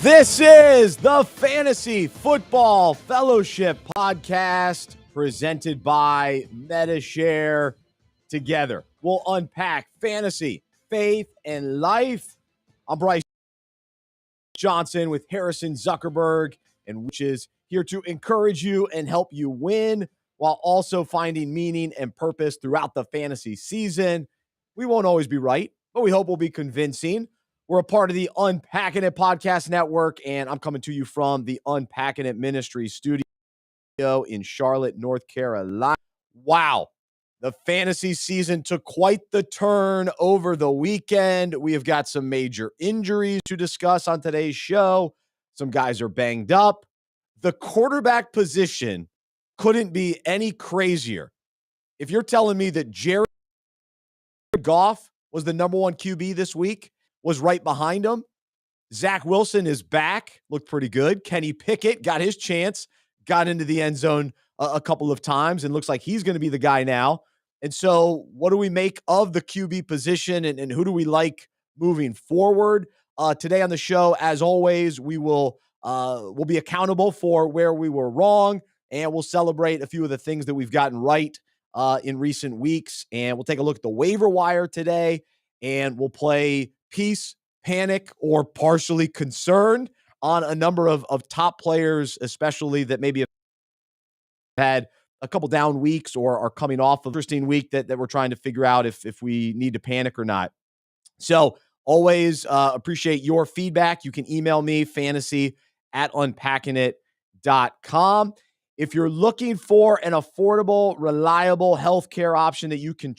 This is the Fantasy Football Fellowship Podcast presented by Medi-Share. Together, we'll unpack fantasy, faith, and life. I'm Bryce Johnson with Harrison Zuckerberg, and which is here to encourage you and help you win while also finding meaning and purpose throughout the fantasy season. We won't always be right, but we hope we'll be convincing. We're a part of the Unpacking It Podcast Network, and I'm coming to you from the Unpacking It Ministry studio in Charlotte, North Carolina. Wow. The fantasy season took quite the turn over the weekend. We have got some major injuries to discuss on today's show. Some guys are banged up. The quarterback position couldn't be any crazier. If you're telling me that Jared Goff was the number one QB this week, was right behind him. Zach Wilson is back, looked pretty good. Kenny Pickett got his chance, got into the end zone a couple of times, and looks like he's going to be the guy now. And so what do we make of the QB position, and who do we like moving forward? Today on the show, as always, we'll be accountable for where we were wrong, and we'll celebrate a few of the things that we've gotten right in recent weeks. And we'll take a look at the waiver wire today, and we'll play Peace, Panic, or Partially Concerned on a number of top players, especially that maybe have had a couple down weeks or are coming off of an interesting week that we're trying to figure out if we need to panic or not. So always appreciate your feedback. You can email me, fantasy@unpackingit.com. If you're looking for an affordable, reliable healthcare option that you can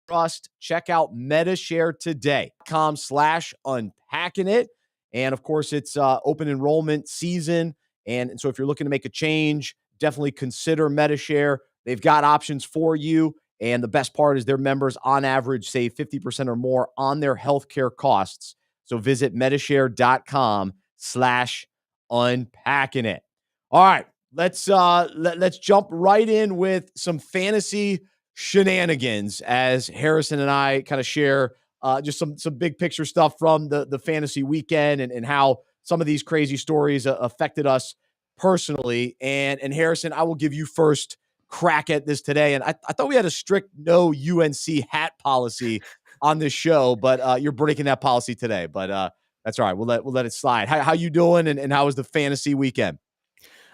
trust, check out Medi-Share today.com/unpackingit. And of course, it's open enrollment season. And so if you're looking to make a change, definitely consider Medi-Share. They've got options for you. And the best part is their members on average save 50% or more on their healthcare costs. So visit Medi-Share.com/unpackingit. All right, let's jump right in with some fantasy shenanigans as Harrison and I kind of share just some big picture stuff from the fantasy weekend and how some of these crazy stories affected us personally. And Harrison, I will give you first crack at this today. And I thought we had a strict no UNC hat policy on this show, but you're breaking that policy today. But that's all right. We'll let it slide. How you doing? And how was the fantasy weekend?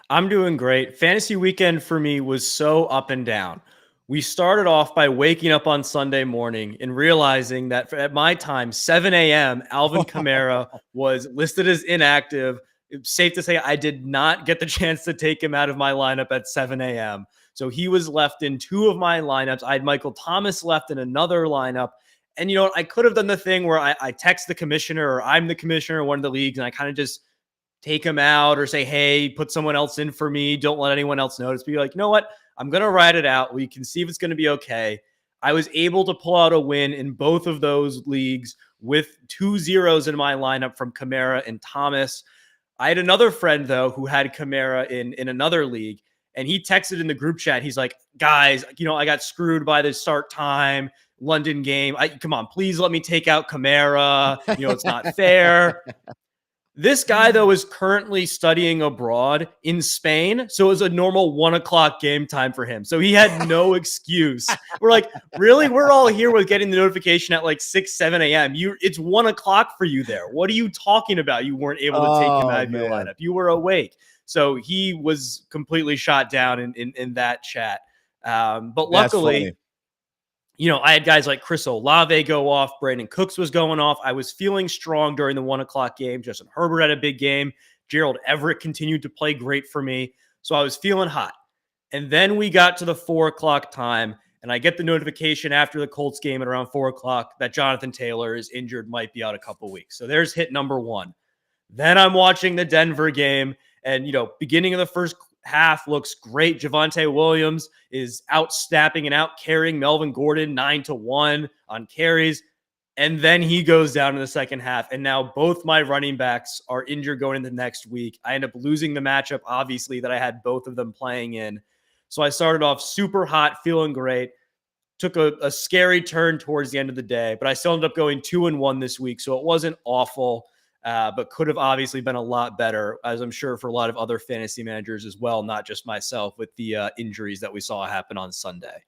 I'm doing great. Fantasy weekend for me was so up and down. We started off by waking up on Sunday morning and realizing that at my time, 7 a.m., Alvin Kamara was listed as inactive. It's safe to say I did not get the chance to take him out of my lineup at 7 a.m. So he was left in two of my lineups. I had Michael Thomas left in another lineup. And you know what? I could have done the thing where I text the commissioner, or I'm the commissioner in one of the leagues, and I kind of just take him out or say, hey, put someone else in for me. Don't let anyone else notice. But you're like, you know what? I'm going to ride it out. We can see if it's going to be okay. I was able to pull out a win in both of those leagues with 2 zeros in my lineup from Kamara and Thomas. I had another friend, though, who had Kamara in another league, and he texted in the group chat. He's like, guys, I got screwed by the start time, London game. Come on, please let me take out Kamara. It's not fair. This guy, though, is currently studying abroad in Spain, so it was a normal 1 o'clock game time for him. So he had no excuse. We're like, really? We're all here with getting the notification at like 6, 7 a.m. It's 1 o'clock for you there. What are you talking about? You weren't able to take him out of your lineup. You were awake. So he was completely shot down in that chat. But luckily, I had guys like Chris Olave go off. Brandon Cooks was going off. I was feeling strong during the 1 o'clock game. Justin Herbert had a big game. Gerald Everett continued to play great for me. So I was feeling hot. And then we got to the 4 o'clock time, and I get the notification after the Colts game at around 4 o'clock that Jonathan Taylor is injured, might be out a couple weeks. So there's hit number one. Then I'm watching the Denver game, and, beginning of the first half looks great. Javonte Williams is out snapping and out carrying Melvin Gordon 9-1 on carries. And then he goes down in the second half. And now both my running backs are injured going into the next week. I end up losing the matchup, obviously, that I had both of them playing in. So I started off super hot, feeling great. Took a scary turn towards the end of the day, but I still ended up going 2-1 this week. So it wasn't awful. but could have obviously been a lot better, as I'm sure for a lot of other fantasy managers as well, not just myself, with the injuries that we saw happen on Sunday.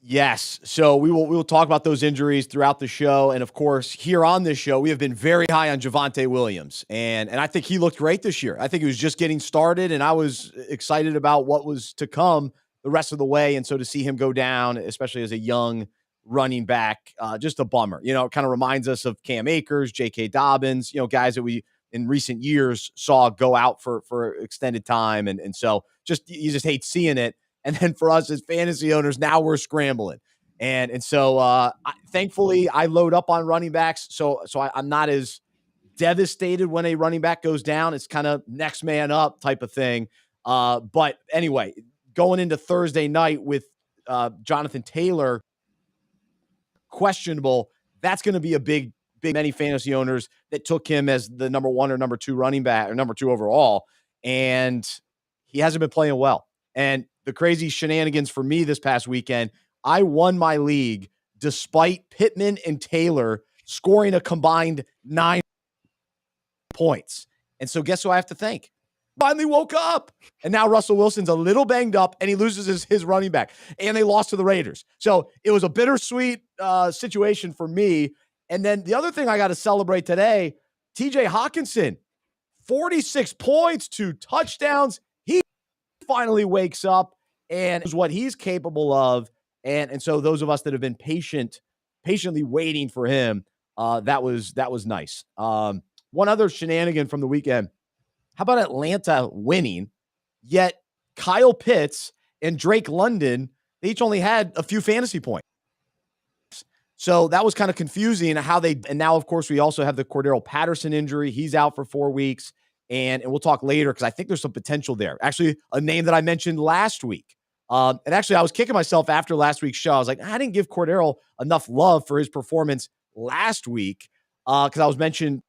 Yes. So we will talk about those injuries throughout the show. And of course, here on this show, we have been very high on Javonte Williams. And I think he looked great this year. I think he was just getting started, and I was excited about what was to come the rest of the way. And so to see him go down, especially as a young running back, just a bummer. You know, it kind of reminds us of Cam Akers, J.K. Dobbins, you know, guys that we in recent years saw go out for extended time. And so you just hate seeing it. And then for us as fantasy owners, now we're scrambling. And so thankfully I load up on running backs. So I'm not as devastated when a running back goes down. It's kind of next man up type of thing. But anyway, going into Thursday night with Jonathan Taylor questionable, that's going to be a big many fantasy owners that took him as the number 1 or number 2 running back or number 2 overall. And he hasn't been playing well. And the crazy shenanigans for me this past weekend, I won my league despite Pittman and Taylor scoring a combined 9 points. And so guess who I have to thank? Finally woke up. And now Russell Wilson's a little banged up, and he loses his running back. And they lost to the Raiders. So it was a bittersweet situation for me. And then the other thing I got to celebrate today, TJ Hawkinson, 46 points, 2 touchdowns. He finally wakes up and is what he's capable of. And so those of us that have been patiently waiting for him, that was nice. One other shenanigan from the weekend. How about Atlanta winning, yet Kyle Pitts and Drake London, they each only had a few fantasy points. So that was kind of confusing and now, of course, we also have the Cordarrell Patterson injury. He's out for 4 weeks. And we'll talk later because I think there's some potential there. Actually, a name that I mentioned last week. And actually, I was kicking myself after last week's show. I was like, I didn't give Cordarrell enough love for his performance last week because I was mentioning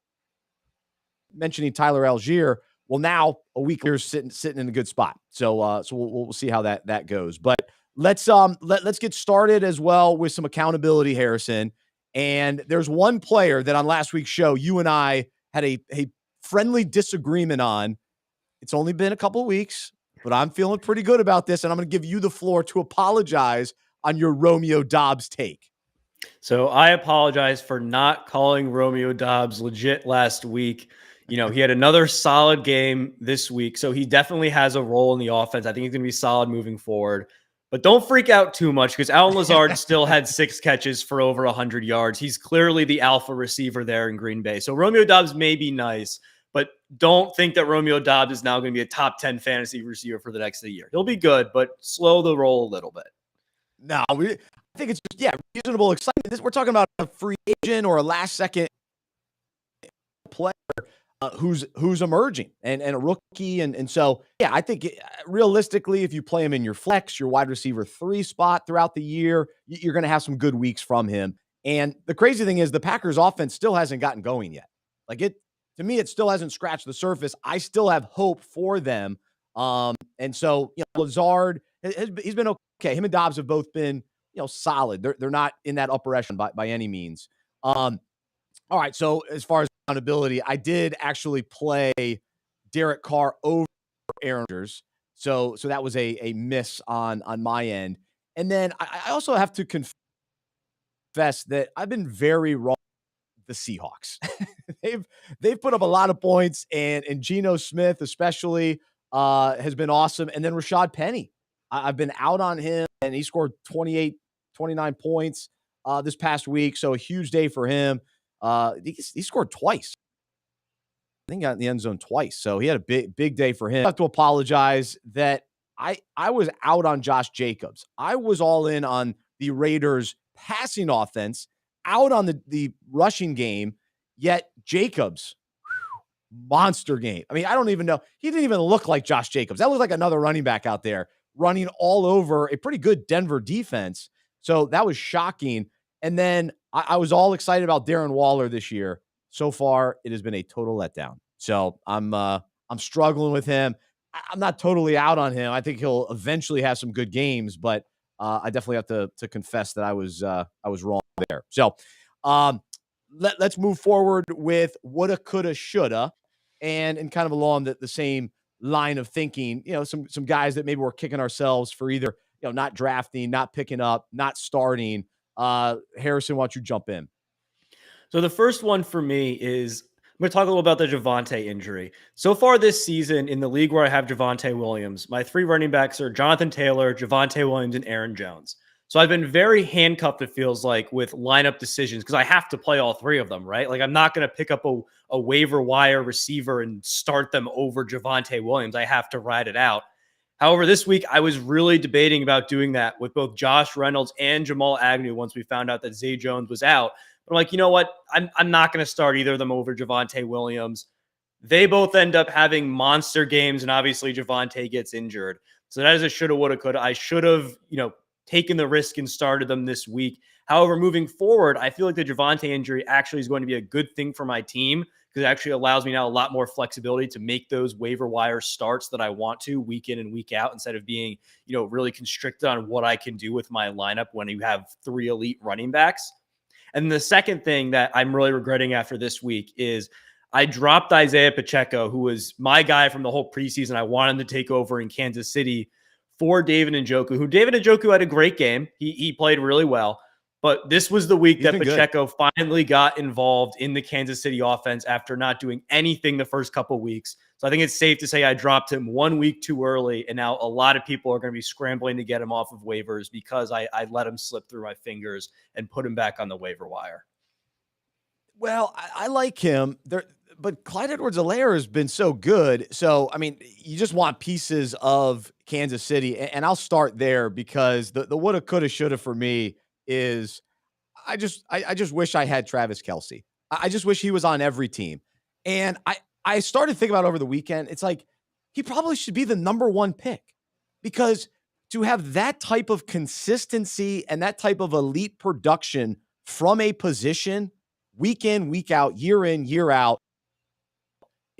Tyler Algier. Well, now a week later, sitting in a good spot. So we'll see how that goes. But let's get started as well with some accountability, Harrison. And there's one player that on last week's show you and I had a friendly disagreement on. It's only been a couple of weeks, but I'm feeling pretty good about this, and I'm going to give you the floor to apologize on your Romeo Dobbs take. So I apologize for not calling Romeo Dobbs legit last week. You know, he had another solid game this week, so he definitely has a role in the offense. I think he's going to be solid moving forward. But don't freak out too much because Allen Lazard still had 6 catches for over 100 yards. He's clearly the alpha receiver there in Green Bay. So Romeo Dobbs may be nice, but don't think that Romeo Dobbs is now going to be a top 10 fantasy receiver for the next year. He'll be good, but slow the roll a little bit. No, I think it's just, reasonable excitement. We're talking about a free agent or a last-second player who's emerging and a rookie. And so, I think realistically, if you play him in your flex, your wide receiver 3 spot throughout the year, you're going to have some good weeks from him. And the crazy thing is the Packers offense still hasn't gotten going yet. To me, it still hasn't scratched the surface. I still have hope for them. And so, Lazard, he's been okay. Him and Dobbs have both been, solid. They're not in that upper echelon by any means. All right. So as far as accountability, I did actually play Derek Carr over Aaron Rodgers. So that was a miss on my end. And then I also have to confess that I've been very wrong with the Seahawks. they've put up a lot of points, and Geno Smith especially has been awesome. And then Rashad Penny, I've been out on him, and he scored 29 points this past week. So a huge day for him. He scored twice. I think he got in the end zone twice. So he had a big day for him. I have to apologize that I was out on Josh Jacobs. I was all in on the Raiders passing offense, out on the rushing game, yet Jacobs, monster game. I mean, I don't even know. He didn't even look like Josh Jacobs. That looked like another running back out there running all over a pretty good Denver defense. So that was shocking. And then I was all excited about Darren Waller this year. So far, it has been a total letdown. So I'm struggling with him. I'm not totally out on him. I think he'll eventually have some good games, but I definitely have to confess that I was wrong there. So let's move forward with woulda, coulda, shoulda, and kind of along the same line of thinking. Some guys that maybe we're kicking ourselves for either not drafting, not picking up, not starting. Harrison, why don't you jump in? So the first one for me is I'm going to talk a little about the Javonte injury. So far this season in the league where I have Javonte Williams, my 3 running backs are Jonathan Taylor, Javonte Williams, and Aaron Jones. So I've been very handcuffed, it feels like, with lineup decisions because I have to play all 3 of them, right? Like I'm not going to pick up a waiver wire receiver and start them over Javonte Williams. I have to ride it out. However, this week I was really debating about doing that with both Josh Reynolds and Jamal Agnew once we found out that Zay Jones was out. But I'm like, you know what? I'm not going to start either of them over Javonte Williams. They both end up having monster games, and obviously Javonte gets injured. So that is a shoulda, woulda, coulda. I should have, taken the risk and started them this week. However, moving forward, I feel like the Javonte injury actually is going to be a good thing for my team because it actually allows me now a lot more flexibility to make those waiver wire starts that I want to week in and week out instead of being, really constricted on what I can do with my lineup when you have 3 elite running backs. And the second thing that I'm really regretting after this week is I dropped Isaiah Pacheco, who was my guy from the whole preseason. I wanted him to take over in Kansas City for David Njoku, who David Njoku had a great game. He played really well. But this was the week that Pacheco finally got involved in the Kansas City offense after not doing anything the first couple of weeks. So I think it's safe to say I dropped him 1 week too early, and now a lot of people are going to be scrambling to get him off of waivers because I let him slip through my fingers and put him back on the waiver wire. Well, I like him there, but Clyde Edwards-Helaire has been so good. So, I mean, you just want pieces of Kansas City, and I'll start there because the woulda, coulda, shoulda for me is I just wish I had Travis Kelce. I just wish he was on every team. And I started thinking about over the weekend, it's like he probably should be the number 1 pick because to have that type of consistency and that type of elite production from a position week in, week out, year in, year out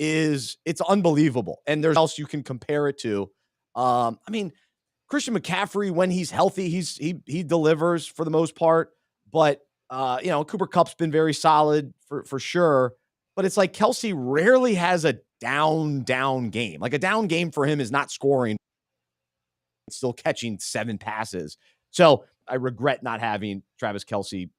it's unbelievable. And there's else you can compare it to. I mean, Christian McCaffrey, when he's healthy, he delivers for the most part. But, Cooper Kupp's been very solid for sure. But it's like Kelce rarely has a down game. Like a down game for him is not scoring, still catching 7 passes. So I regret not having Travis Kelce.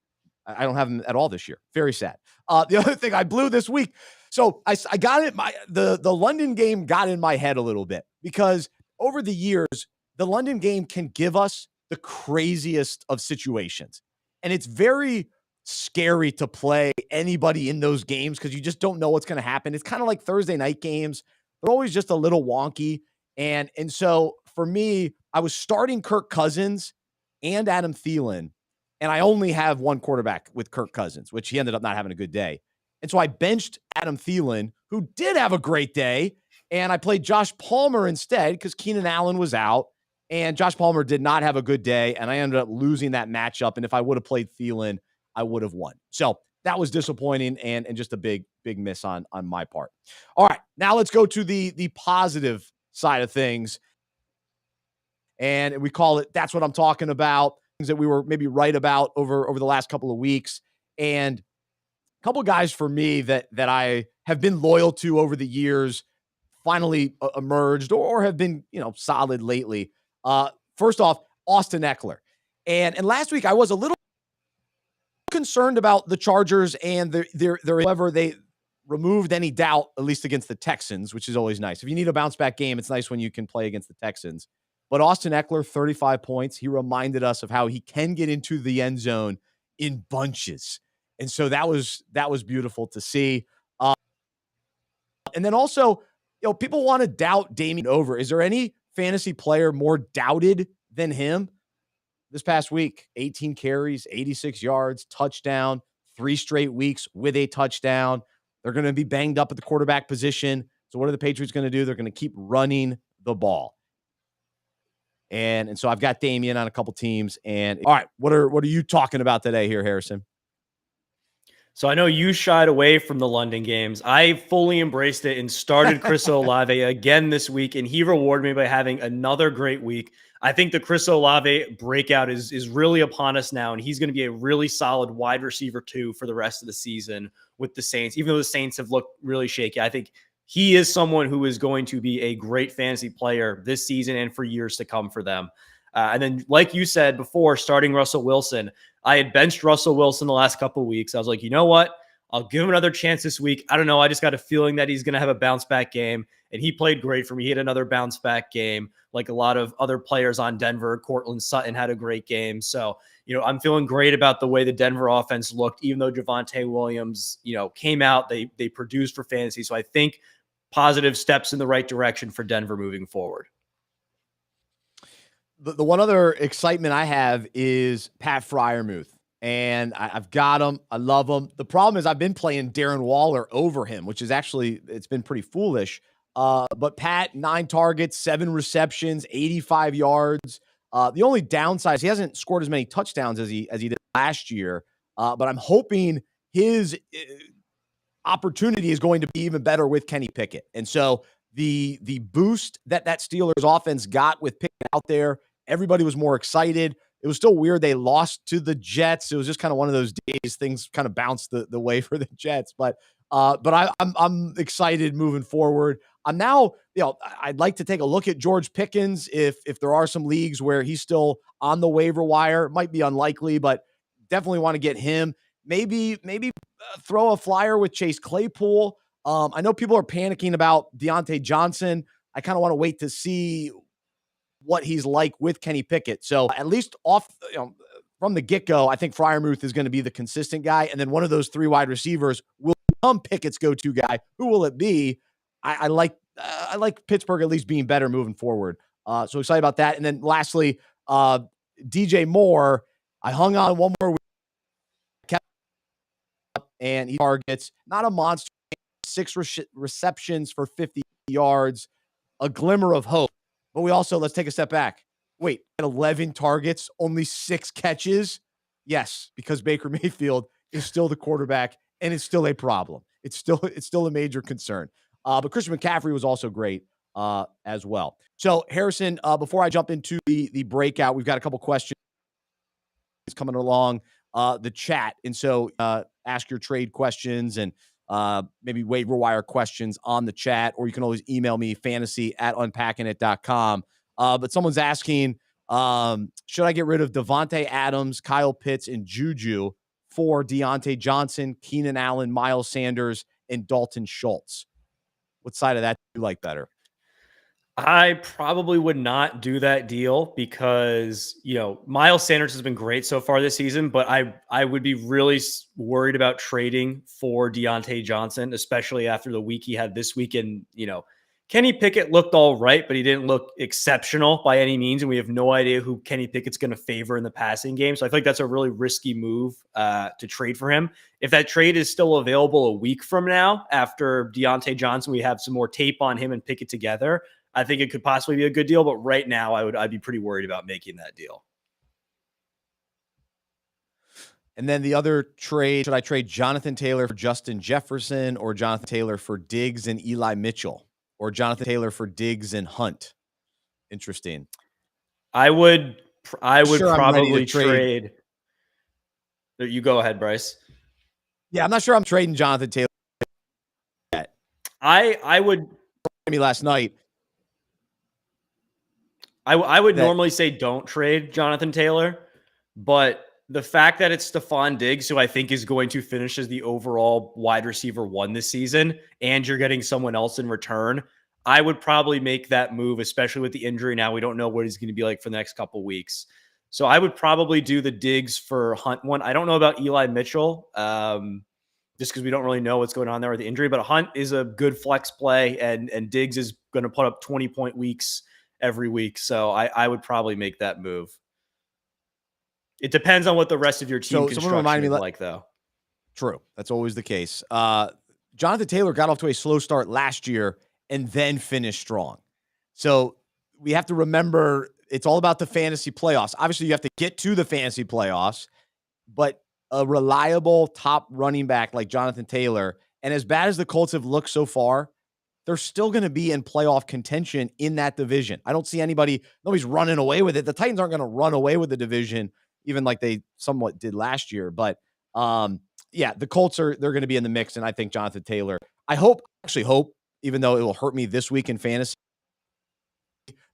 I don't have him at all this year. Very sad. The other thing I blew this week. So I got it. The London game got in my head a little bit because over the years, the London game can give us the craziest of situations. And it's very scary to play anybody in those games because you just don't know what's going to happen. It's kind of like Thursday night games. They're always just a little wonky. And so for me, I was starting Kirk Cousins and Adam Thielen, and I only have one quarterback with Kirk Cousins, which he ended up not having a good day. And so I benched Adam Thielen, who did have a great day, and I played Josh Palmer instead because Keenan Allen was out. And Josh Palmer did not have a good day, and I ended up losing that matchup. And if I would have played Thielen, I would have won. So that was disappointing and just a big miss on my part. All right, now let's go to the positive side of things. And we call it, that's what I'm talking about, things that we were maybe right about over the last couple of weeks. And a couple of guys for me that I have been loyal to over the years finally emerged or have been, solid lately. First off, Austin Eckler. And last week I was a little concerned about the Chargers and their however they removed any doubt, at least against the Texans, which is always nice. If you need a bounce back game, it's nice when you can play against the Texans. But Austin Eckler, 35 points. He reminded us of how he can get into the end zone in bunches. And so that was beautiful to see. And then also, people want to doubt Damien over. Is there any fantasy player more doubted than him this past week? 18 carries, 86 yards, touchdown, 3 straight weeks with a touchdown. They're going to be banged up at the quarterback position. So what are the Patriots going to do? They're going to keep running the ball. And so I've got Damien on a couple teams. And all right, what are you talking about today here, Harrison? So I know you shied away from the London games. I fully embraced it and started Chris Olave again this week, and he rewarded me by having another great week. I think the Chris Olave breakout is really upon us now, and he's going to be a really solid wide receiver too for the rest of the season with the Saints. Even though the Saints have looked really shaky, I think he is someone who is going to be a great fantasy player this season and for years to come for them. And then, like you said before, starting Russell Wilson, I had benched Russell Wilson the last couple of weeks. I was like, you know what? I'll give him another chance this week. I don't know. I just got a feeling that he's going to have a bounce back game. And he played great for me. He had another bounce back game, like a lot of other players on Denver. Cortland Sutton had a great game. So, I'm feeling great about the way the Denver offense looked, even though Javonte Williams, came out, they produced for fantasy. So I think positive steps in the right direction for Denver moving forward. The one other excitement I have is Pat Fryermuth, and I've got him. I love him. The problem is I've been playing Darren Waller over him, which is it's been pretty foolish. But Pat, 9 targets, 7 receptions, 85 yards. The only downside is he hasn't scored as many touchdowns as he did last year. But I'm hoping his opportunity is going to be even better with Kenny Pickett. And so the boost that Steelers offense got with Pickett out there, everybody was more excited. It was still weird they lost to the Jets. It was just kind of one of those days things kind of bounced the way for the Jets. But I'm excited moving forward. I'm now, I'd like to take a look at George Pickens if there are some leagues where he's still on the waiver wire. Might be unlikely, but definitely want to get him. Maybe throw a flyer with Chase Claypool. I know people are panicking about Deontay Johnson. I kind of want to wait to see what he's like with Kenny Pickett. So at least from the get-go, I think Fryermuth is going to be the consistent guy. And then one of those 3 wide receivers will become Pickett's go-to guy. Who will it be? I like Pittsburgh at least being better moving forward. So excited about that. And then lastly, DJ Moore, I hung on one more week. And he targets, not a monster, 6 receptions for 50 yards, a glimmer of hope. But we also, let's take a step back. Wait, 11 targets, only 6 catches? Yes, because Baker Mayfield is still the quarterback, and it's still a problem. It's still a major concern. But Christian McCaffrey was also great as well. So, Harrison, before I jump into the breakout, we've got a couple questions coming along the chat. And so ask your trade questions and maybe waiver wire questions on the chat, or you can always email me fantasy@unpackingit.com. But someone's asking, should I get rid of Devontae Adams, Kyle Pitts, and Juju for Deontay Johnson, Keenan Allen, Miles Sanders, and Dalton Schultz? What side of that do you like better? I probably would not do that deal because, Miles Sanders has been great so far this season, but I would be really worried about trading for Deontay Johnson, especially after the week he had this week. And, Kenny Pickett looked all right, but he didn't look exceptional by any means. And we have no idea who Kenny Pickett's going to favor in the passing game. So I feel like that's a really risky move to trade for him. If that trade is still available a week from now, after Deontay Johnson, we have some more tape on him and Pickett together, I think it could possibly be a good deal. But right now I'd be pretty worried about making that deal. And then the other trade, should I trade Jonathan Taylor for Justin Jefferson, or Jonathan Taylor for Diggs and Eli Mitchell, or Jonathan Taylor for Diggs and Hunt? Interesting. I would probably trade. You go ahead, Bryce. Yeah, I'm not sure I'm trading Jonathan Taylor yet. I would. Me last night. I would normally say don't trade Jonathan Taylor, but the fact that it's Stephon Diggs, who I think is going to finish as the overall wide receiver 1 this season, and you're getting someone else in return, I would probably make that move, especially with the injury now. We don't know what he's going to be like for the next couple weeks. So I would probably do the Diggs for Hunt one. I don't know about Eli Mitchell, just because we don't really know what's going on there with the injury, but Hunt is a good flex play, and Diggs is going to put up 20-point weeks every week. So I would probably make that move. It depends on what the rest of your team construction is like, though. True. That's always the case. Jonathan Taylor got off to a slow start last year and then finished strong. So we have to remember it's all about the fantasy playoffs. Obviously, you have to get to the fantasy playoffs, but a reliable top running back like Jonathan Taylor, and as bad as the Colts have looked so far, they're still going to be in playoff contention in that division. I don't see nobody's running away with it. The Titans aren't going to run away with the division, even like they somewhat did last year. But yeah, the Colts they're going to be in the mix. And I think Jonathan Taylor, I actually hope, even though it will hurt me this week in fantasy,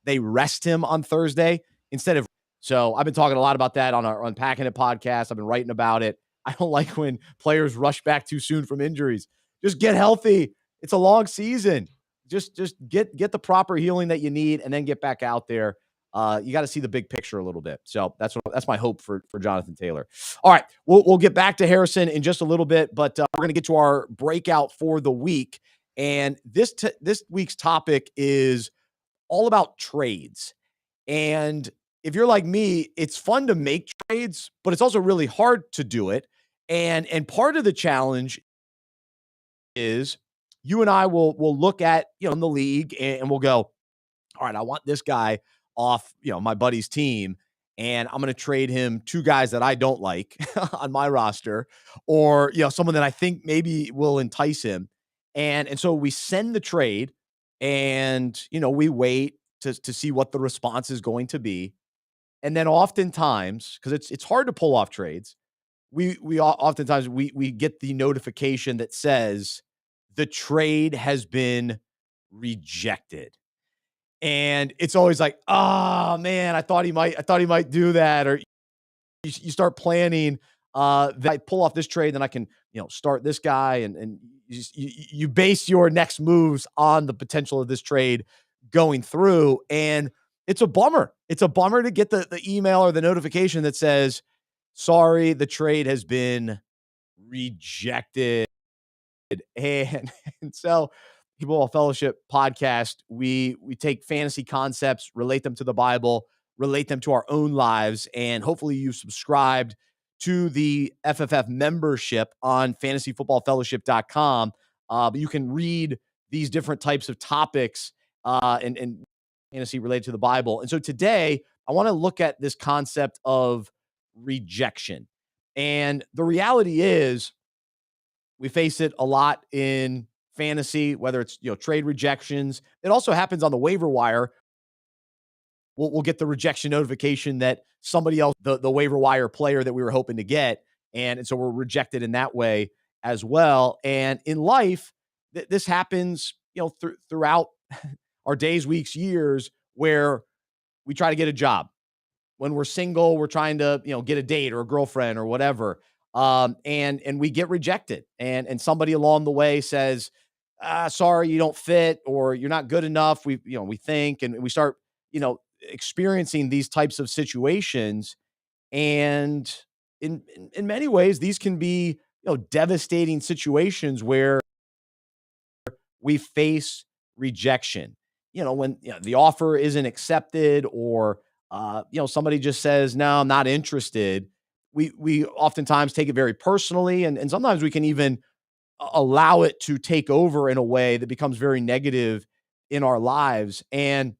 they rest him on Thursday instead of. So I've been talking a lot about that on our Unpacking It podcast. I've been writing about it. I don't like when players rush back too soon from injuries. Just get healthy. It's a long season. Just get the proper healing that you need and then get back out there. You got to see the big picture a little bit. So that's my hope for Jonathan Taylor. All right, we'll get back to Harrison in just a little bit, but we're going to get to our breakout for the week. And this week's topic is all about trades. And if you're like me, it's fun to make trades, but it's also really hard to do it. And part of the challenge is you and I will look at, in the league and we'll go, all right, I want this guy off, my buddy's team, and I'm going to trade him 2 guys that I don't like on my roster, or, someone that I think maybe will entice him. And so we send the trade and, we wait to see what the response is going to be. And then oftentimes, because it's hard to pull off trades, we oftentimes we get the notification that says the trade has been rejected. And it's always like, oh man, I thought he might do that. Or you start planning that I pull off this trade, then I can, start this guy, and you base your next moves on the potential of this trade going through. And it's a bummer. It's a bummer to get the email or the notification that says, sorry, the trade has been rejected. And so Football Fellowship Podcast, we take fantasy concepts, relate them to the Bible, relate them to our own lives, and hopefully you subscribed to the FFF membership on fantasyfootballfellowship.com. But you can read these different types of topics and fantasy related to the Bible. And so today I want to look at this concept of rejection. And the reality is we face it a lot in fantasy, whether it's, trade rejections. It also happens on the waiver wire. We'll get the rejection notification that somebody else, the waiver wire player that we were hoping to get. And so we're rejected in that way as well. And in life, this happens, throughout our days, weeks, years, where we try to get a job. When we're single, we're trying to, get a date or a girlfriend or whatever. And we get rejected, and somebody along the way says, sorry, you don't fit, or you're not good enough. We think, and we start, experiencing these types of situations. And in many ways, these can be, devastating situations where we face rejection, when the offer isn't accepted, or, somebody just says, no, I'm not interested. We oftentimes take it very personally, and sometimes we can even allow it to take over in a way that becomes very negative in our lives. And,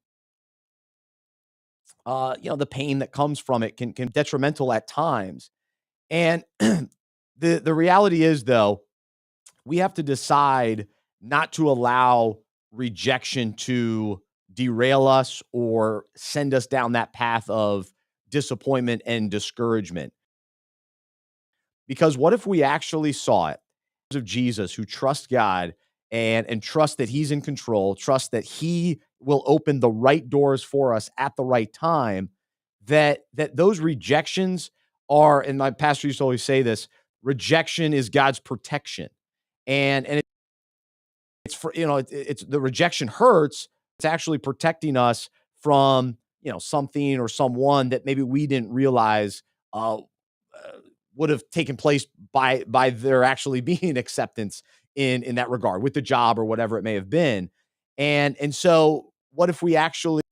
the pain that comes from it can be detrimental at times. And the reality is, though, we have to decide not to allow rejection to derail us or send us down that path of disappointment and discouragement. Because what if we actually saw it of Jesus, who trust God and trust that he's in control, trust that he will open the right doors for us at the right time, that those rejections are, and my pastor used to always say this, rejection is God's protection. And it's for, it's the rejection hurts. It's actually protecting us from, something or someone that maybe we didn't realize would have taken place by there actually being acceptance in that regard with the job or whatever it may have been. And so what if we actually,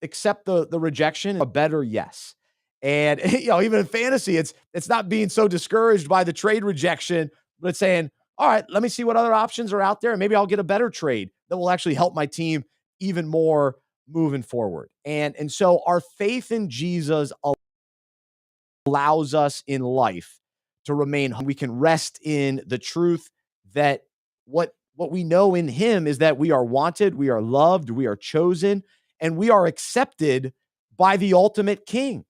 accept the rejection, a better yes. And, even in fantasy, it's not being so discouraged by the trade rejection, but it's saying, all right, let me see what other options are out there, and maybe I'll get a better trade that will actually help my team even more moving forward. And so our faith in Jesus allows us in life to remain. We can rest in the truth that what we know in him is that we are wanted, we are loved, we are chosen, and we are accepted by the ultimate king.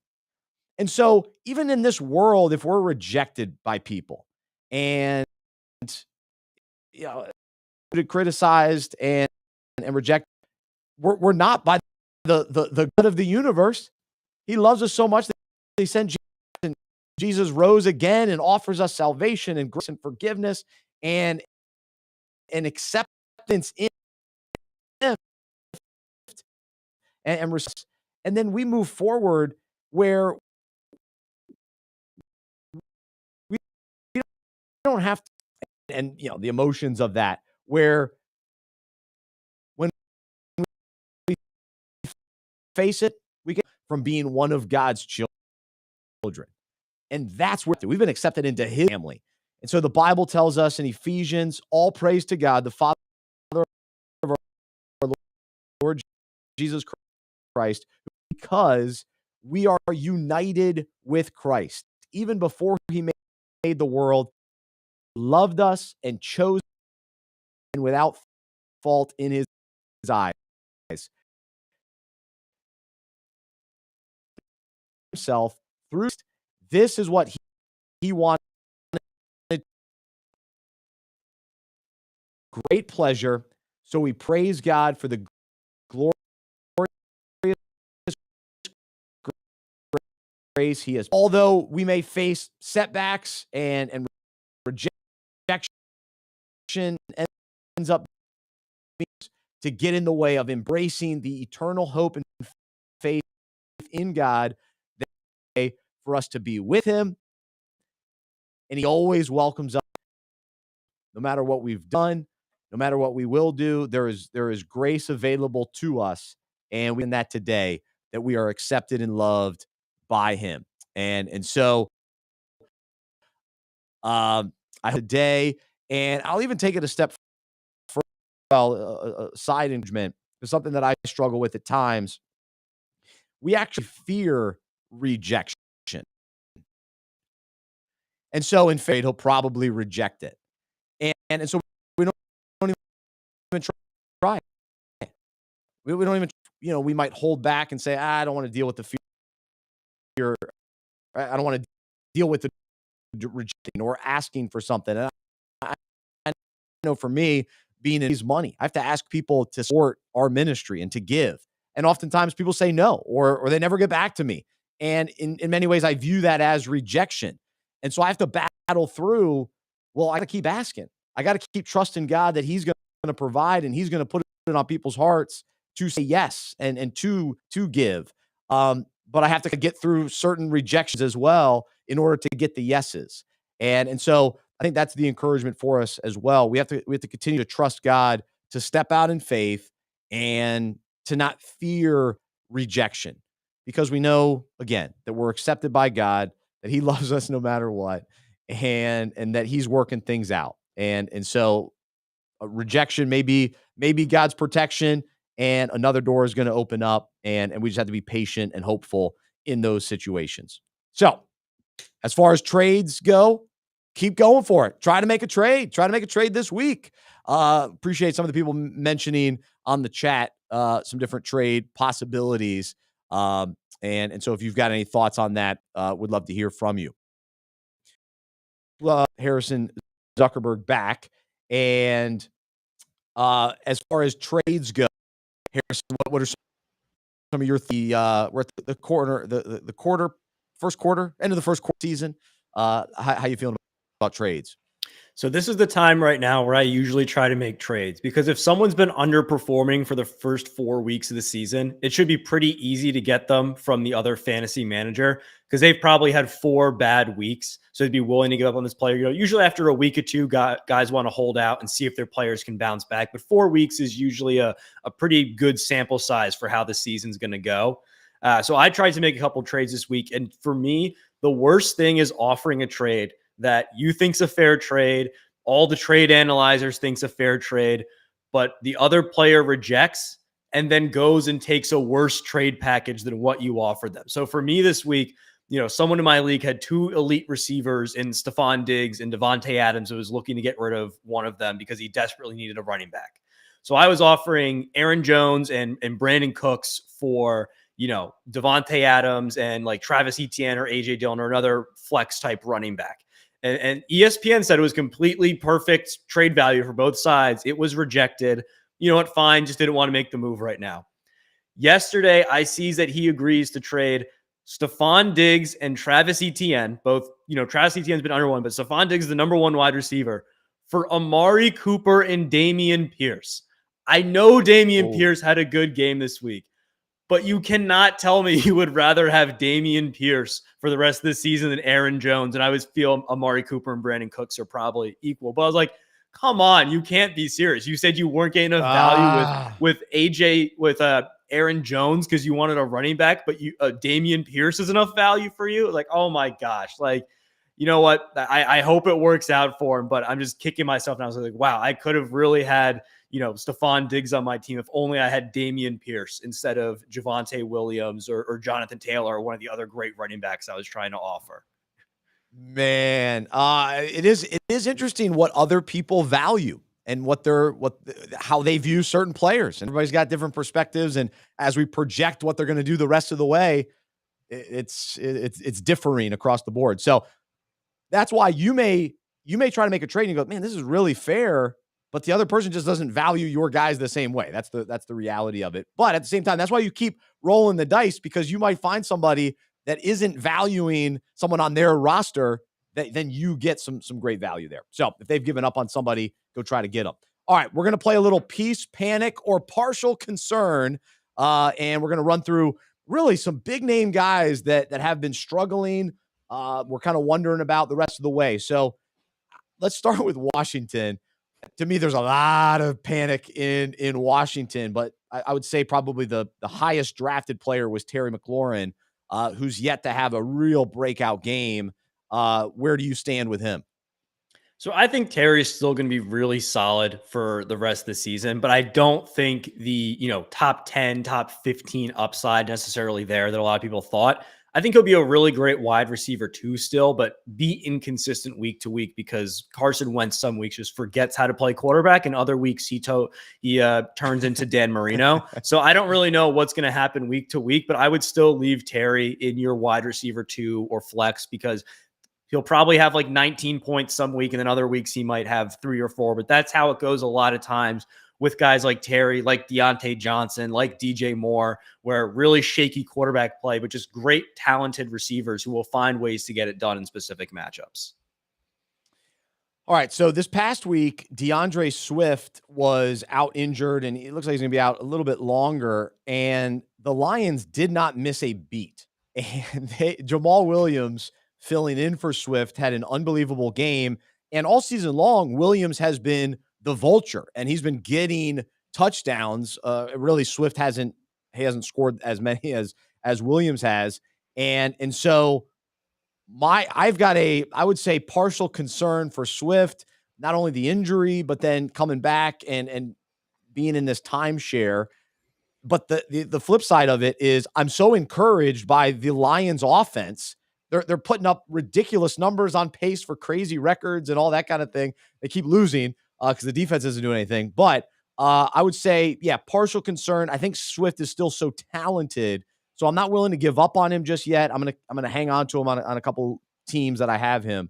And so even in this world, if we're rejected by people and criticized and rejected, we're not by the God of the universe. He loves us so much that he sent Jesus, and Jesus rose again and offers us salvation and grace and forgiveness and acceptance in him. And then we move forward where we don't have to, and the emotions of that, where when we face it, we get from being one of God's children. And that's where we've been accepted into his family. And so the Bible tells us in Ephesians, all praise to God, the Father of our Lord Jesus Christ, because we are united with Christ. Even before he made the world, loved us and chose and without fault in his eyes. Himself through this is what he wanted. Great pleasure. So we praise God for the glorious grace he has. Although we may face setbacks and rejection, ends up to get in the way of embracing the eternal hope and faith in God for us to be with him. And he always welcomes us no matter what we've done, no matter what we will do. There is grace available to us, and we in that today, that we are accepted and loved by him. And so today, and I'll even take it a step further, side engagement is something that I struggle with at times. We actually fear rejection. And so in faith, he'll probably reject it. And so we don't even try. We don't even, we might hold back and say, I don't want to deal with the fear. I don't want to deal with the rejection or asking for something. And I know for me, being in his money, I have to ask people to support our ministry and to give. And oftentimes people say no, or they never get back to me. And in many ways, I view that as rejection. And so I have to battle through, I got to keep asking. I got to keep trusting God that he's going to provide and he's going to put it on people's hearts to say yes and to give. But I have to get through certain rejections as well in order to get the yeses. And so I think that's the encouragement for us as well. We have to continue to trust God, to step out in faith and to not fear rejection, because we know, again, that we're accepted by God, that he loves us no matter what, and that he's working things out. And so rejection may be God's protection, and another door is going to open up, and we just have to be patient and hopeful in those situations. So as far as trades go, keep going for it. Try to make a trade. Try to make a trade this week. Appreciate some of the people mentioning on the chat some different trade possibilities. And so if you've got any thoughts on that, would love to hear from you. Harrison Zuckerberg back. And as far as trades go, Harrison, what are some of your we're at the quarter, first quarter, end of the first quarter season. How you feeling about trades? So this is the time right now where I usually try to make trades, because if someone's been underperforming for the first 4 weeks of the season, it should be pretty easy to get them from the other fantasy manager, because they've probably had 4 bad weeks. So they'd be willing to give up on this player. Usually after a week or two, guys want to hold out and see if their players can bounce back. But 4 weeks is usually a pretty good sample size for how the season's going to go. So I tried to make a couple trades this week. And for me, the worst thing is offering a trade that you think's a fair trade, all the trade analyzers think's a fair trade, but the other player rejects and then goes and takes a worse trade package than what you offered them. So for me this week, someone in my league had 2 elite receivers in Stephon Diggs and Devontae Adams who was looking to get rid of one of them because he desperately needed a running back. So I was offering Aaron Jones and Brandon Cooks for, Devontae Adams and like Travis Etienne or AJ Dillon or another flex type running back. And ESPN said it was completely perfect trade value for both sides. It was rejected. You know what? Fine. Just didn't want to make the move right now. Yesterday, I sees that he agrees to trade Stephon Diggs and Travis Etienne. Both, Travis Etienne's been under one, but Stephon Diggs is the number 1 wide receiver for Amari Cooper and Dameon Pierce. I know Dameon Pierce had a good game this week, but you cannot tell me you would rather have Dameon Pierce for the rest of the season than Aaron Jones. And I would feel Amari Cooper and Brandon Cooks are probably equal. But I was like, come on, you can't be serious. You said you weren't getting enough value with Aaron Jones because you wanted a running back, but Dameon Pierce is enough value for you. Like, oh my gosh. Like, you know what? I hope it works out for him, but I'm just kicking myself now. I was like, wow, I could have really had, Stephon Diggs on my team if only I had Dameon Pierce instead of Javonte Williams or Jonathan Taylor or one of the other great running backs I was trying to offer. Man, it is interesting what other people value and how they view certain players. And everybody's got different perspectives. And as we project what they're going to do the rest of the way, it's differing across the board. So that's why you may try to make a trade and you go, man, this is really fair, but the other person just doesn't value your guys the same way. That's the reality of it. But at the same time, that's why you keep rolling the dice, because you might find somebody that isn't valuing someone on their roster, then you get some great value there. So if they've given up on somebody, go try to get them. All right, we're going to play a little peace, panic, or partial concern, and we're going to run through really some big name guys that have been struggling. We're kind of wondering about the rest of the way. So let's start with Washington. To me, there's a lot of panic in Washington, but I would say probably the highest drafted player was Terry McLaurin, who's yet to have a real breakout game. Where do you stand with him? So I think Terry's still going to be really solid for the rest of the season, but I don't think the, top 10, top 15 upside necessarily there that a lot of people thought. I think he'll be a really great wide receiver too still, but be inconsistent week to week because Carson Wentz some weeks just forgets how to play quarterback, and other weeks he turns into Dan Marino. So I don't really know what's going to happen week to week, but I would still leave Terry in your wide receiver 2 or flex because he'll probably have like 19 points some week, and then other weeks he might have 3 or 4, but that's how it goes a lot of times with guys like Terry, like Deontay Johnson, like DJ Moore, where really shaky quarterback play, but just great talented receivers who will find ways to get it done in specific matchups. All right, so this past week, Deandre Swift was out injured, and it looks like he's going to be out a little bit longer, and the Lions did not miss a beat. And Jamal Williams, filling in for Swift, had an unbelievable game, and all season long, Williams has been the vulture, and he's been getting touchdowns. Really, Swift hasn't scored as many as Williams has, and so I've got I would say partial concern for Swift, not only the injury, but then coming back and being in this timeshare. But the flip side of it is I'm so encouraged by the Lions offense. They're putting up ridiculous numbers, on pace for crazy records and all that kind of thing. They keep losing because the defense isn't doing anything. But I would say, partial concern. I think Swift is still so talented, so I'm not willing to give up on him just yet. I'm gonna hang on to him on a couple teams that I have him.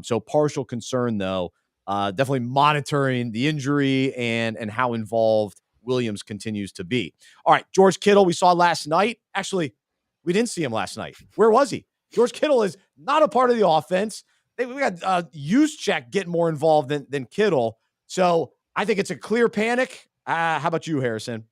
So partial concern though. Definitely monitoring the injury and how involved Williams continues to be. All right, George Kittle we saw last night. Actually, we didn't see him last night. Where was he? George Kittle is not a part of the offense. We got Juszczyk getting more involved than Kittle. So I think it's a clear panic. How about you, Harrison?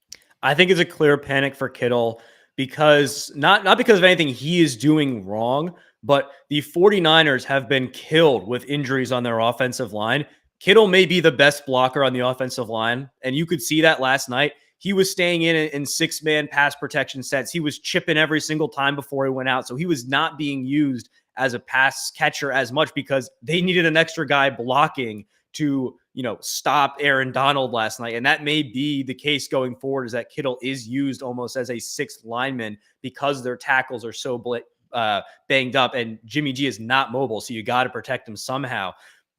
I think it's a clear panic for Kittle because not because of anything he is doing wrong, but the 49ers have been killed with injuries on their offensive line. Kittle may be the best blocker on the offensive line, and you could see that last night. He was staying in 6-man pass protection sets. He was chipping every single time before he went out. So he was not being used as a pass catcher as much because they needed an extra guy blocking to, stop Aaron Donald last night. And that may be the case going forward, is that Kittle is used almost as a 6th lineman because their tackles are so banged up, and Jimmy G is not mobile, so you got to protect him somehow.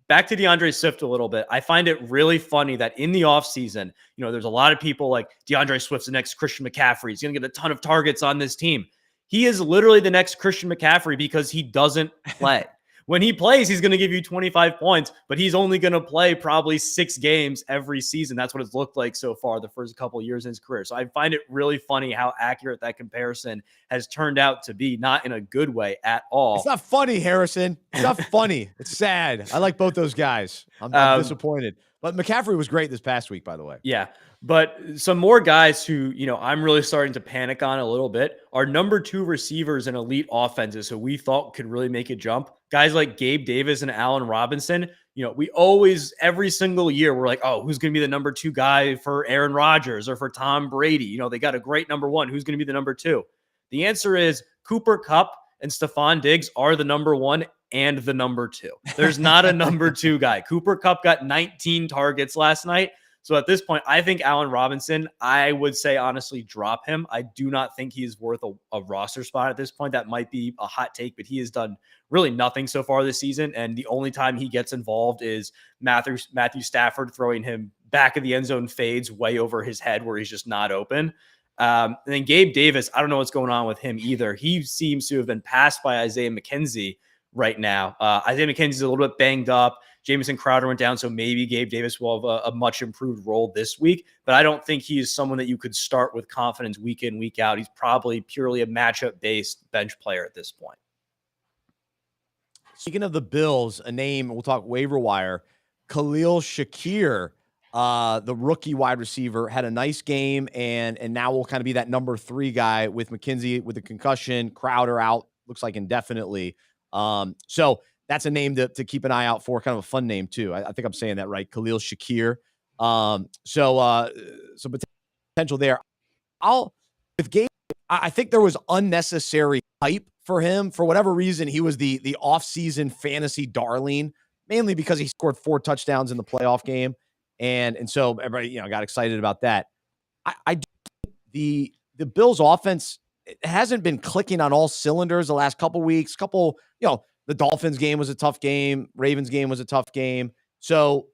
Back to DeAndre Swift a little bit. I find it really funny that in the offseason, there's a lot of people like DeAndre Swift's the next Christian McCaffrey. He's going to get a ton of targets on this team. He is literally the next Christian McCaffrey because he doesn't play. When he plays, he's going to give you 25 points, but he's only going to play probably 6 games every season. That's what it's looked like so far the first couple of years in his career. So I find it really funny how accurate that comparison has turned out to be, not in a good way at all. It's not funny, Harrison. It's not funny. It's sad. I like both those guys. I'm disappointed. But McCaffrey was great this past week, by the way. Yeah. But some more guys who, I'm really starting to panic on a little bit are number 2 receivers in elite offenses who we thought could really make a jump. Guys like Gabe Davis and Allen Robinson. We always, every single year, we're like, oh, who's going to be the number 2 guy for Aaron Rodgers or for Tom Brady? They got a great number 1. Who's going to be the number 2? The answer is Cooper Kupp and Stephon Diggs are the number 1 and the number 2. There's not a number 2 guy. Cooper Kupp got 19 targets last night. So at this point, I think Allen Robinson, I would say honestly, drop him. I do not think he is worth a roster spot at this point. That might be a hot take, but he has done really nothing so far this season. And the only time he gets involved is Matthew Stafford throwing him back of the end zone fades way over his head where he's just not open. And then Gabe Davis, I don't know what's going on with him either. He seems to have been passed by Isaiah McKenzie right now. Isaiah McKenzie's a little bit banged up. Jamison Crowder went down, so maybe Gabe Davis will have a much improved role this week. But I don't think he is someone that you could start with confidence week in, week out. He's probably purely a matchup-based bench player at this point. Speaking of the Bills, a name, we'll talk waiver wire, Khalil Shakir, the rookie wide receiver, had a nice game, and now will kind of be that number 3 guy with McKenzie with a concussion, Crowder out, looks like indefinitely. So that's a name to keep an eye out for, kind of a fun name too. I think I'm saying that right, Khalil Shakir. So potential there. With Gabe, I think there was unnecessary hype for him. For whatever reason, he was the off-season fantasy darling, mainly because he scored 4 touchdowns in the playoff game. And so everybody, got excited about that. The Bills offense, it hasn't been clicking on all cylinders the last couple weeks. The Dolphins game was a tough game. Ravens game was a tough game. So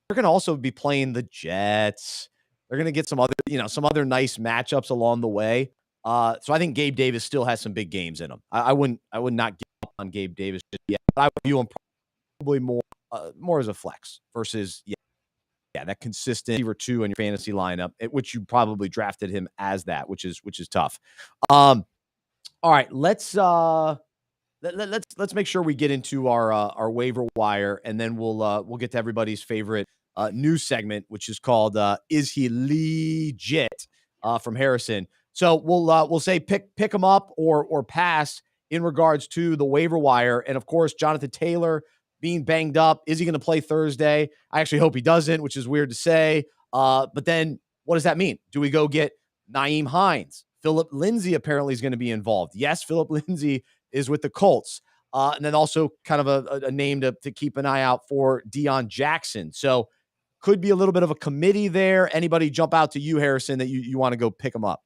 they're going to also be playing the Jets. They're going to get some other nice matchups along the way. So I think Gabe Davis still has some big games in him. I would not give up on Gabe Davis just yet, but I would view him probably more as a flex versus that consistent receiver 2 in your fantasy lineup, which you probably drafted him as that, which is tough. All right, let's make sure we get into our waiver wire, and then we'll get to everybody's favorite news segment, which is called "Is He Legit?" From Harrison. So we'll say pick him up or pass in regards to the waiver wire, and of course Jonathan Taylor being banged up. Is he going to play Thursday? I actually hope he doesn't, which is weird to say. But then what does that mean? Do we go get Nyheim Hines? Philip Lindsay apparently is going to be involved. Yes, Philip Lindsay is with the Colts. And then also kind of a name to keep an eye out for, Deion Jackson. So could be a little bit of a committee there. Anybody jump out to you, Harrison, that you want to go pick them up?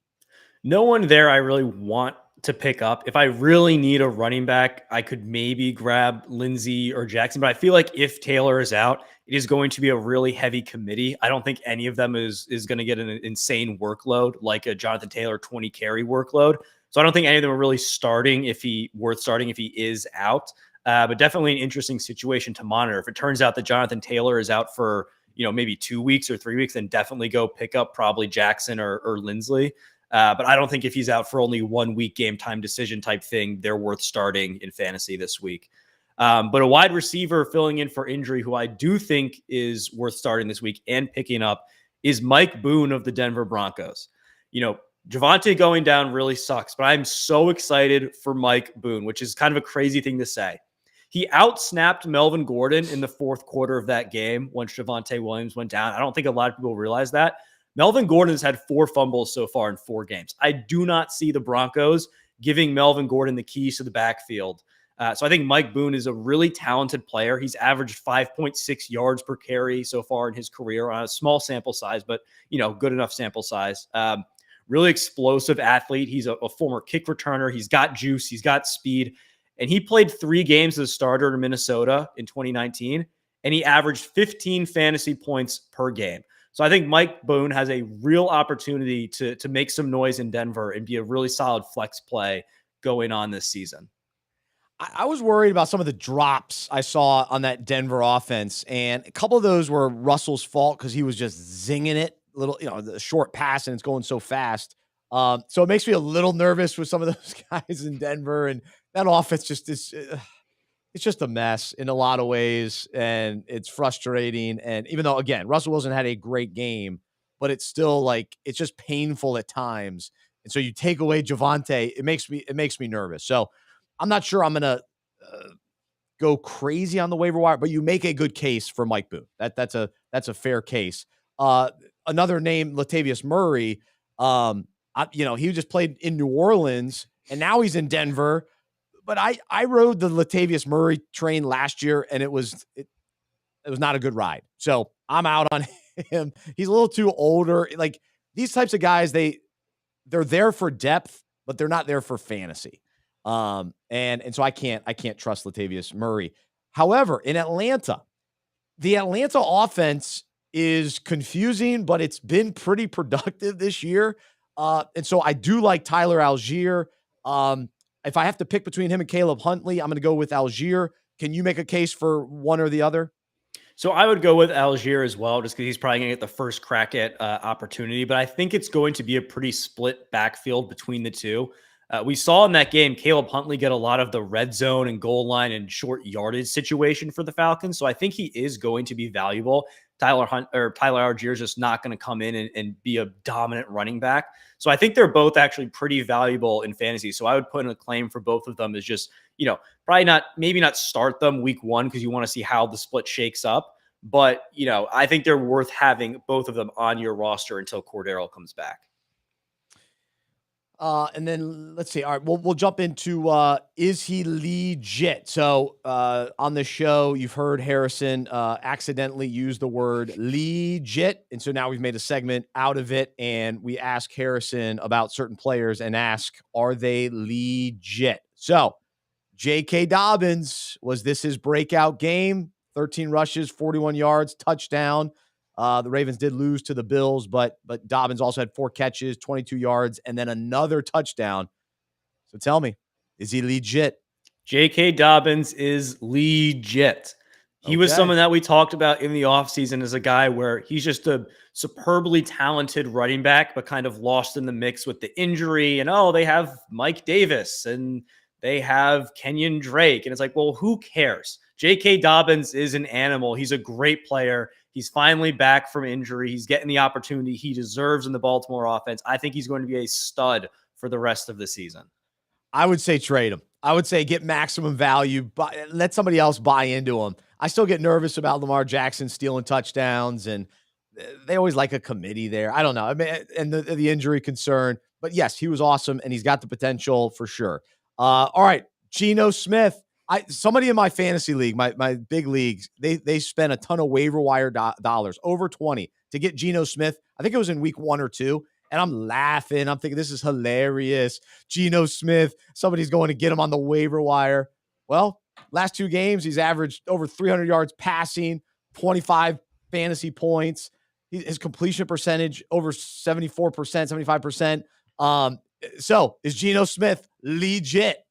No one there I really want to pick up. If I really need a running back, I could maybe grab Lindsay or Jackson. But I feel like if Taylor is out, it is going to be a really heavy committee. I don't think any of them is going to get an insane workload like a Jonathan Taylor 20 carry workload. So I don't think any of them are really worth starting if he is out. But definitely an interesting situation to monitor. If it turns out that Jonathan Taylor is out for maybe 2 weeks or 3 weeks, then definitely go pick up probably Jackson or Lindsay. But I don't think if he's out for only 1 week game time decision type thing, they're worth starting in fantasy this week. But a wide receiver filling in for injury who I do think is worth starting this week and picking up is Mike Boone of the Denver Broncos. Javonte going down really sucks, but I'm so excited for Mike Boone, which is kind of a crazy thing to say. He outsnapped Melvin Gordon in the 4th quarter of that game once Javonte Williams went down. I don't think a lot of people realize that. Melvin Gordon has had 4 fumbles so far in 4 games. I do not see the Broncos giving Melvin Gordon the keys to the backfield. So I think Mike Boone is a really talented player. He's averaged 5.6 yards per carry so far in his career on a small sample size, but, good enough sample size. really explosive athlete. He's a former kick returner. He's got juice. He's got speed. And he played 3 games as a starter in Minnesota in 2019, and he averaged 15 fantasy points per game. So I think Mike Boone has a real opportunity to make some noise in Denver and be a really solid flex play going on this season. I was worried about some of the drops I saw on that Denver offense, and a couple of those were Russell's fault because he was just zinging it, the short pass, and it's going so fast. So it makes me a little nervous with some of those guys in Denver, and that offense just is. It's just a mess in a lot of ways, and it's frustrating. And even though, again, Russell Wilson had a great game, but it's still it's just painful at times. And so you take away Javonte, it makes me nervous. So I'm not sure I'm gonna go crazy on the waiver wire, but you make a good case for Mike Boone. That's a fair case. Another name, Latavius Murray. He just played in New Orleans, and now he's in Denver. But I rode the Latavius Murray train last year, and it was not a good ride. So I'm out on him. He's a little too older. These types of guys, they're there for depth, but they're not there for fantasy. And so I can't trust Latavius Murray. However, in Atlanta, the Atlanta offense is confusing, but it's been pretty productive this year. And so I do like Tyler Algier. If I have to pick between him and Caleb Huntley, I'm going to go with Algier. Can you make a case for one or the other? So I would go with Algier as well, just because he's probably going to get the first crack at opportunity. But I think it's going to be a pretty split backfield between the two. We saw in that game, Caleb Huntley get a lot of the red zone and goal line and short yardage situation for the Falcons. So I think he is going to be valuable. Tyler Algier is just not going to come in and be a dominant running back. So I think they're both actually pretty valuable in fantasy. So I would put in a claim for both of them as just, maybe not start them week 1 because you want to see how the split shakes up. But, I think they're worth having both of them on your roster until Cordarrell comes back. And then let's see. All right, we'll jump into Is He Legit? So on the show, you've heard Harrison accidentally use the word legit. And so now we've made a segment out of it, and we ask Harrison about certain players and ask, are they legit? So J.K. Dobbins, was this his breakout game? 13 rushes, 41 yards, touchdown. The Ravens did lose to the Bills, but Dobbins also had 4 catches, 22 yards, and then another touchdown. So tell me, is he legit? J.K. Dobbins is legit. He was someone that we talked about in the offseason as a guy where he's just a superbly talented running back, but kind of lost in the mix with the injury. And, they have Mike Davis and they have Kenyon Drake. And it's like, well, who cares? J.K. Dobbins is an animal. He's a great player. He's finally back from injury. He's getting the opportunity he deserves in the Baltimore offense. I think he's going to be a stud for the rest of the season. I would say trade him. I would say get maximum value, but let somebody else buy into him. I still get nervous about Lamar Jackson stealing touchdowns, and they always like a committee there. I don't know. I mean, and the injury concern. But yes, he was awesome, and he's got the potential for sure. All right, Geno Smith. Somebody in my fantasy league, my big leagues, they spent a ton of waiver wire dollars, over 20, to get Geno Smith. I think it was in week 1 or 2, and I'm laughing. I'm thinking, this is hilarious. Geno Smith, somebody's going to get him on the waiver wire. Well, last 2 games, he's averaged over 300 yards passing, 25 fantasy points. His completion percentage over 74%, 75%. So is Geno Smith legit?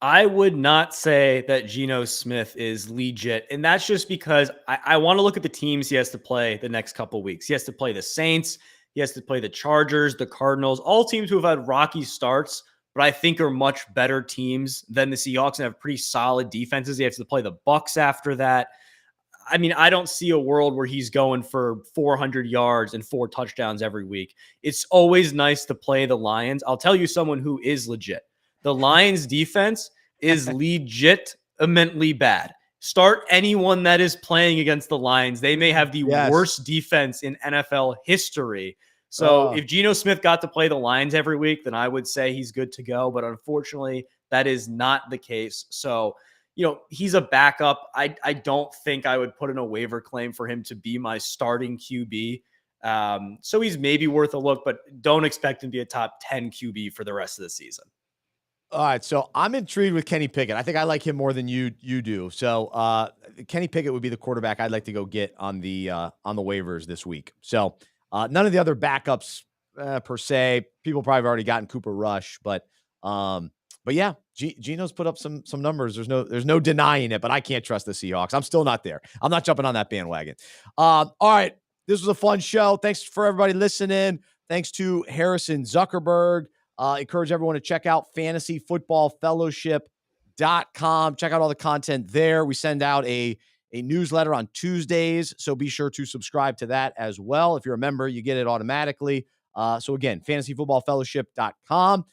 I would not say that Geno Smith is legit. And that's just because I want to look at the teams he has to play the next couple weeks. He has to play the Saints. He has to play the Chargers, the Cardinals, all teams who have had rocky starts, but I think are much better teams than the Seahawks and have pretty solid defenses. He has to play the Bucs after that. I mean, I don't see a world where he's going for 400 yards and 4 touchdowns every week. It's always nice to play the Lions. I'll tell you someone who is legit. The Lions defense is legitimately bad. Start anyone that is playing against the Lions. They may have the worst defense in NFL history. So if Geno Smith got to play the Lions every week, then I would say he's good to go. But unfortunately, that is not the case. So, he's a backup. I don't think I would put in a waiver claim for him to be my starting QB. So he's maybe worth a look, but don't expect him to be a top 10 QB for the rest of the season. All right, so I'm intrigued with Kenny Pickett. I think I like him more than you do. So Kenny Pickett would be the quarterback I'd like to go get on the waivers this week. So none of the other backups per se. People probably have already gotten Cooper Rush, but yeah, Geno's put up some numbers. There's no denying it, but I can't trust the Seahawks. I'm still not there. I'm not jumping on that bandwagon. All right, this was a fun show. Thanks for everybody listening. Thanks to Harrison Zuckerberg. Encourage everyone to check out fantasyfootballfellowship.com. Check out all the content there. We send out a newsletter on Tuesdays, so be sure to subscribe to that as well. If you're a member, you get it automatically. So again, fantasyfootballfellowship.com.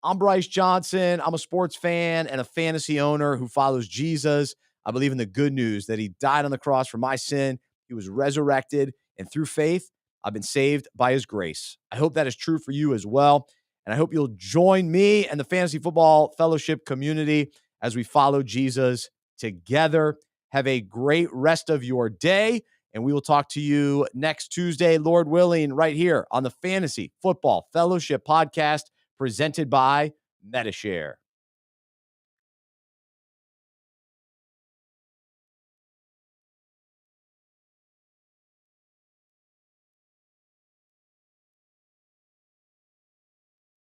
I'm Bryce Johnson. I'm a sports fan and a fantasy owner who follows Jesus. I believe in the good news that he died on the cross for my sin. He was resurrected, and through faith, I've been saved by his grace. I hope that is true for you as well. And I hope you'll join me and the Fantasy Football Fellowship community as we follow Jesus together. Have a great rest of your day, and we will talk to you next Tuesday, Lord willing, right here on the Fantasy Football Fellowship Podcast presented by Medi-Share.